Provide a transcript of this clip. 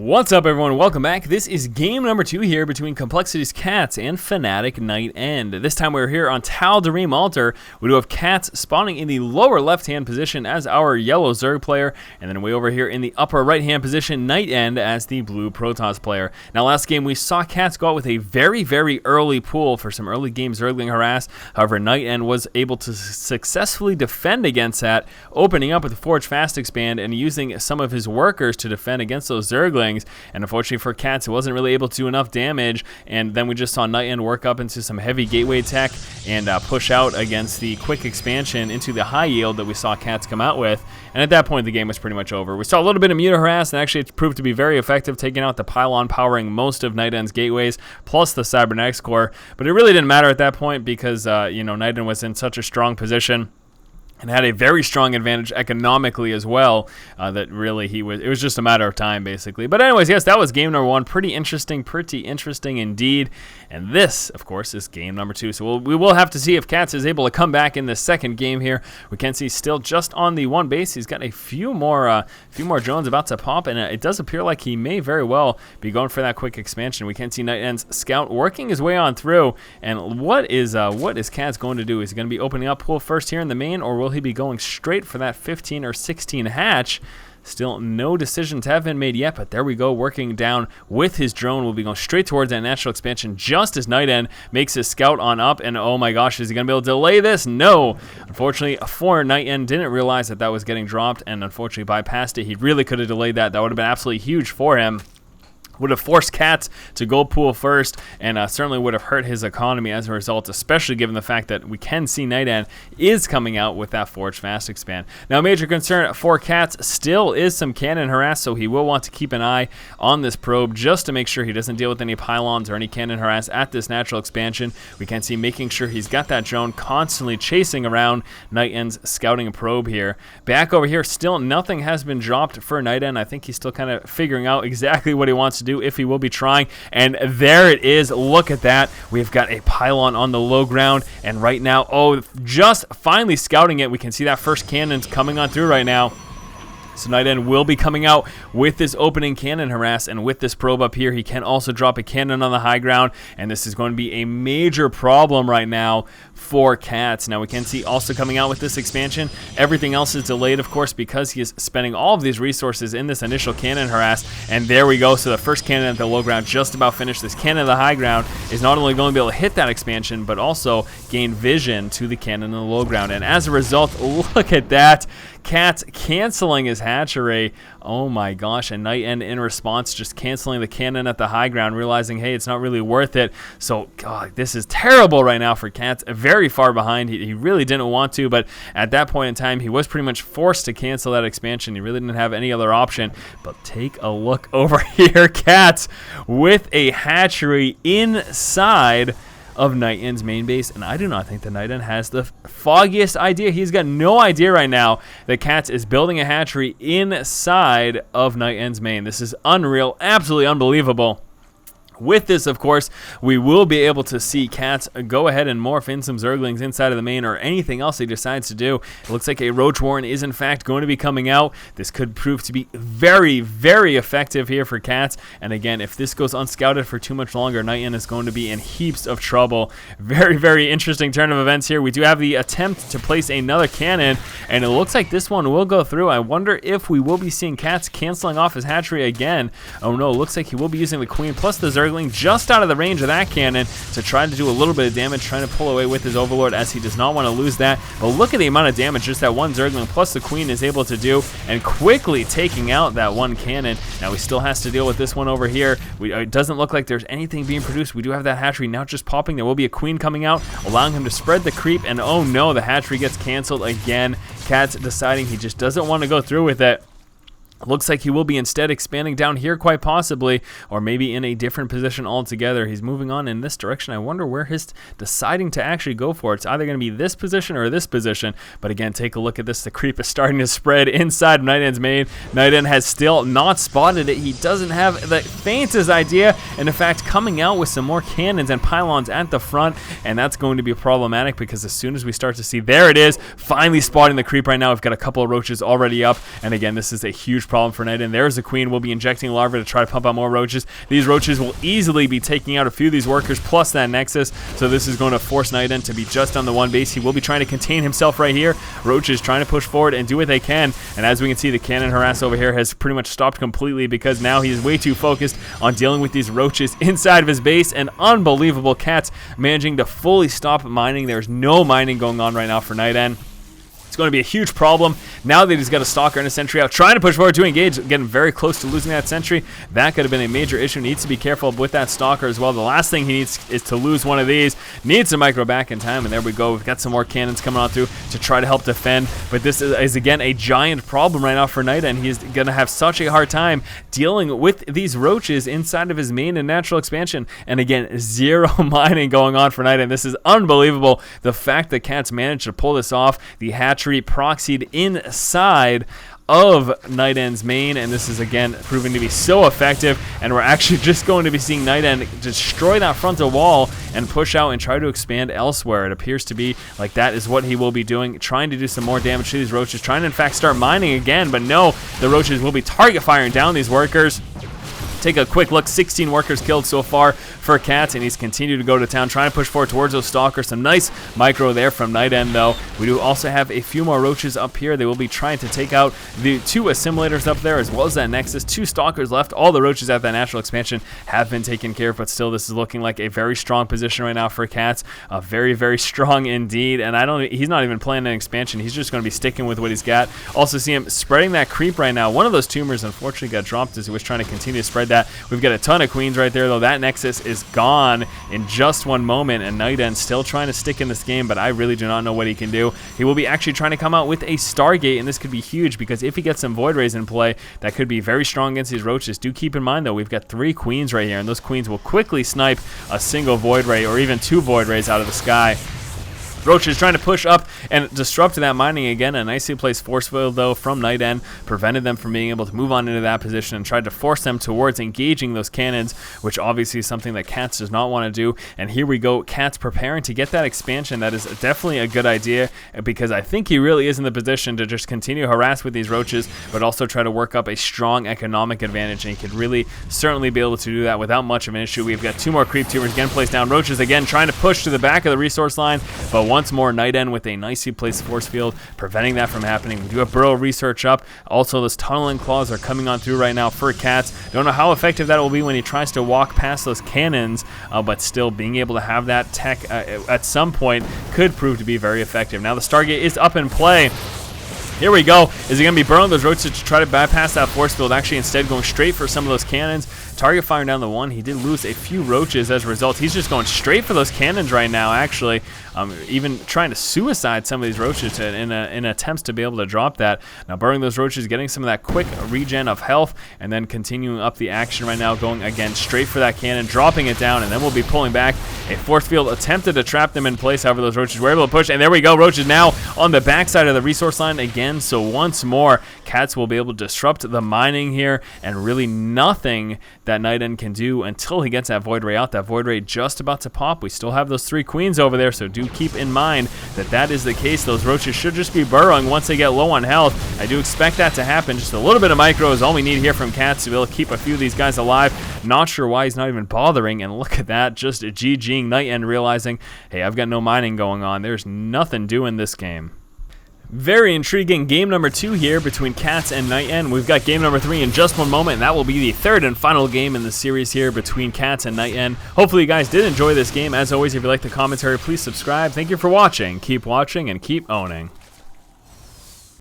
What's up, everyone? Welcome back. This is game number 2 here between Complexity's CatZ and Fnatic NightEnd. This time we're here on Tal'Darim Altar. We do have CatZ spawning in the lower left-hand position as our yellow Zerg player, and then way over here in the upper right-hand position, NightEnd as the blue Protoss player. Now, last game we saw CatZ go out with a very, very early pool for some early game Zergling harass. However, NightEnd was able to successfully defend against that, opening up with the Forge Fast Expand and using some of his workers to defend against those Zerglings. And unfortunately for CatZ, it wasn't really able to do enough damage, and then we just saw NightEnd work up into some heavy gateway tech and push out against the quick expansion into the high yield that we saw CatZ come out with, and at that point the game was pretty much over. We saw a little bit of Muta harass, and actually it proved to be very effective, taking out the pylon powering most of NightEnd's gateways, plus the cybernetics core, but it really didn't matter at that point because NightEnd was in such a strong position and had a very strong advantage economically as well, that really it was just a matter of time, basically. But anyways, yes, that was game number 1. Pretty interesting indeed. And this, of course, is game number 2. So we will have to see if CatZ is able to come back in the second game here. We can see still just on the one base. He's got a few more drones about to pop, and it does appear like he may very well be going for that quick expansion. We can see NightEnd's scout working his way on through. And what is CatZ going to do? Is he going to be opening up pool first here in the main, or will he be going straight for that 15 or 16 hatch? Still no decisions have been made yet, but there we go, working down with his drone. We'll be going straight towards that natural expansion just as NightEnd makes his scout on up, and oh my gosh, is he going to be able to delay this? No! Unfortunately for NightEnd, didn't realize that was getting dropped, and unfortunately bypassed it. He really could have delayed that. That would have been absolutely huge for him. Would have forced CatZ to go pool first, and certainly would have hurt his economy as a result, especially given the fact that we can see NightEnd is coming out with that Forge Fast Expand. Now, a major concern for CatZ still is some cannon harass, so he will want to keep an eye on this probe just to make sure he doesn't deal with any pylons or any cannon harass at this natural expansion. We can see making sure he's got that drone constantly chasing around NightEnd's scouting probe here. Back over here, still nothing has been dropped for NightEnd. I think he's still kind of figuring out exactly what he wants to do, if he will be trying, and there it is. Look at that. We've got a pylon on the low ground, and right now, just finally scouting it. We can see that first cannon's coming on through right now. So NightEnd will be coming out with this opening cannon harass, and with this probe up here, he can also drop a cannon on the high ground, and this is going to be a major problem right now for CatZ. Now we can see also coming out with this expansion, everything else is delayed, of course, because he is spending all of these resources in this initial cannon harass, and there we go. So the first cannon at the low ground just about finished. This cannon at the high ground is not only going to be able to hit that expansion, but also gain vision to the cannon in the low ground, and as a result, look at that. CatZ canceling his hatchery. Oh my gosh, and NightEnd in response just canceling the cannon at the high ground, realizing, hey, it's not really worth it. So, God, this is terrible right now for CatZ. Very far behind. He really didn't want to, but at that point in time, he was pretty much forced to cancel that expansion. He really didn't have any other option. But take a look over here. CatZ with a hatchery inside of NightEnd's main base, and I do not think that NightEnd has the foggiest idea. He's got no idea right now that CatZ is building a hatchery inside of NightEnd's main. This is unreal, absolutely unbelievable. With this, of course, we will be able to see CatZ go ahead and morph in some Zerglings inside of the main, or anything else he decides to do. It looks like a Roach Warren is in fact going to be coming out. This could prove to be very, very effective here for CatZ. And again, if this goes unscouted for too much longer, NightEnd is going to be in heaps of trouble. Very, very interesting turn of events here. We do have the attempt to place another cannon, and it looks like this one will go through. I wonder if we will be seeing CatZ canceling off his hatchery again. Oh no, looks like he will be using the Queen plus the Zergling just out of the range of that cannon to try to do a little bit of damage, trying to pull away with his Overlord, as he does not want to lose that. But look at the amount of damage just that one Zergling plus the Queen is able to do, and quickly taking out that one cannon. Now he still has to deal with this one over here. It doesn't look like there's anything being produced. We do have that hatchery now just popping. There will be a Queen coming out, allowing him to spread the creep, and oh no, the hatchery gets canceled again. CatZ deciding he just doesn't want to go through with it. Looks like he will be instead expanding down here, quite possibly, or maybe in a different position altogether. He's moving on in this direction. I wonder where he's deciding to actually go for. It's either going to be this position or this position. But again, take a look at this. The creep is starting to spread inside of NightEnd's main. NightEnd has still not spotted it. He doesn't have the faintest idea. And in fact, coming out with some more cannons and pylons at the front. And that's going to be problematic, because as soon as we start to see, there it is, finally spotting the creep right now. We've got a couple of roaches already up. And again, this is a huge problem for NightEnd. There's the queen. We'll be injecting larvae to try to pump out more roaches. These roaches will easily be taking out a few of these workers plus that nexus, so this is going to force NightEnd to be just on the one base. He will be trying to contain himself right here. Roaches trying to push forward and do what they can, and as we can see, the cannon harass over here has pretty much stopped completely because now he is way too focused on dealing with these roaches inside of his base. And unbelievable, CatZ managing to fully stop mining. There's no mining going on right now for NightEnd. It's going to be a huge problem now that he's got a stalker and a sentry out, trying to push forward to engage, getting very close to losing that sentry. That could have been a major issue. Needs to be careful with that stalker as well. The last thing he needs is to lose one of these. Needs to micro back in time, and there we go. We've got some more cannons coming on through to try to help defend, but this is again a giant problem right now for NightEnd. He's going to have such a hard time dealing with these roaches inside of his main and natural expansion, and again, zero mining going on for NightEnd. This is unbelievable. The fact that CatZ managed to pull this off, the hatchery proxied inside of NightEnd's main, and this is again proving to be so effective, and we're actually just going to be seeing NightEnd destroy that frontal wall and push out and try to expand elsewhere. It appears to be like that is what he will be doing, trying to do some more damage to these roaches, trying to in fact start mining again, but no, the roaches will be target firing down these workers. Take a quick look, 16 workers killed so far for CatZ, and he's continued to go to town, trying to push forward towards those stalkers. Some nice micro there from NightEnd, though. We do also have a few more roaches up here. They will be trying to take out the 2 assimilators up there, as well as that nexus. 2 stalkers left. All the roaches at that natural expansion have been taken care of, but still, this is looking like a very strong position right now for CatZ. Very, very strong indeed, and he's not even playing an expansion. He's just going to be sticking with what he's got. Also see him spreading that creep right now. One of those tumors, unfortunately, got dropped as he was trying to continue to spread that. We've got a ton of queens right there, though. That nexus is gone in just one moment, and NightEnd still trying to stick in this game, but I really do not know what he can do. He will be actually trying to come out with a Stargate, and this could be huge because if he gets some Void Rays in play, that could be very strong against these roaches. Do keep in mind, though, we've got 3 queens right here, and those queens will quickly snipe a single Void Ray or even 2 Void Rays out of the sky. Roaches trying to push up and disrupt that mining again. A nicely placed force field, though, from NightEnd prevented them from being able to move on into that position and tried to force them towards engaging those cannons, which obviously is something that CatZ does not want to do. And here we go, CatZ preparing to get that expansion. That is definitely a good idea because I think he really is in the position to just continue to harass with these roaches, but also try to work up a strong economic advantage. And he could really certainly be able to do that without much of an issue. We've got 2 more creep tumors again placed down. Roaches again trying to push to the back of the resource line, but once more, NightEnd with a nicely placed force field, preventing that from happening. We do have burrow research up. Also, those tunneling claws are coming on through right now for CatZ. Don't know how effective that will be when he tries to walk past those cannons, but still being able to have that tech at some point could prove to be very effective. Now the Stargate is up in play. Here we go. Is he going to be burrowing those roaches to try to bypass that force field? Actually, instead going straight for some of those cannons. Target firing down the 1. He did lose a few roaches as a result. He's just going straight for those cannons right now, actually. Even trying to suicide some of these roaches in attempts to be able to drop that. Now, burrowing those roaches, getting some of that quick regen of health, and then continuing up the action right now, going again straight for that cannon, dropping it down, and then we'll be pulling back. A force field attempted to trap them in place. However, those roaches were able to push, and there we go. Roaches now on the backside of the resource line again. So once more, CatZ will be able to disrupt the mining here, and really nothing that NightEnd can do until he gets that Void Ray out. That Void Ray just about to pop. We still have those 3 queens over there, so do keep in mind that that is the case. Those roaches should just be burrowing once they get low on health. I do expect that to happen. Just a little bit of micro is all we need here from CatZ to be able to keep a few of these guys alive. Not sure why he's not even bothering, and look at that, just GGing NightEnd, realizing, hey, I've got no mining going on. There's nothing doing this game. Very intriguing game number 2 here between CatZ and NightEnd. We've got game number 3 in just one moment, and that will be the 3rd and final game in the series here between CatZ and NightEnd. Hopefully you guys did enjoy this game. As always, if you like the commentary, please subscribe. Thank you for watching. Keep watching and keep owning.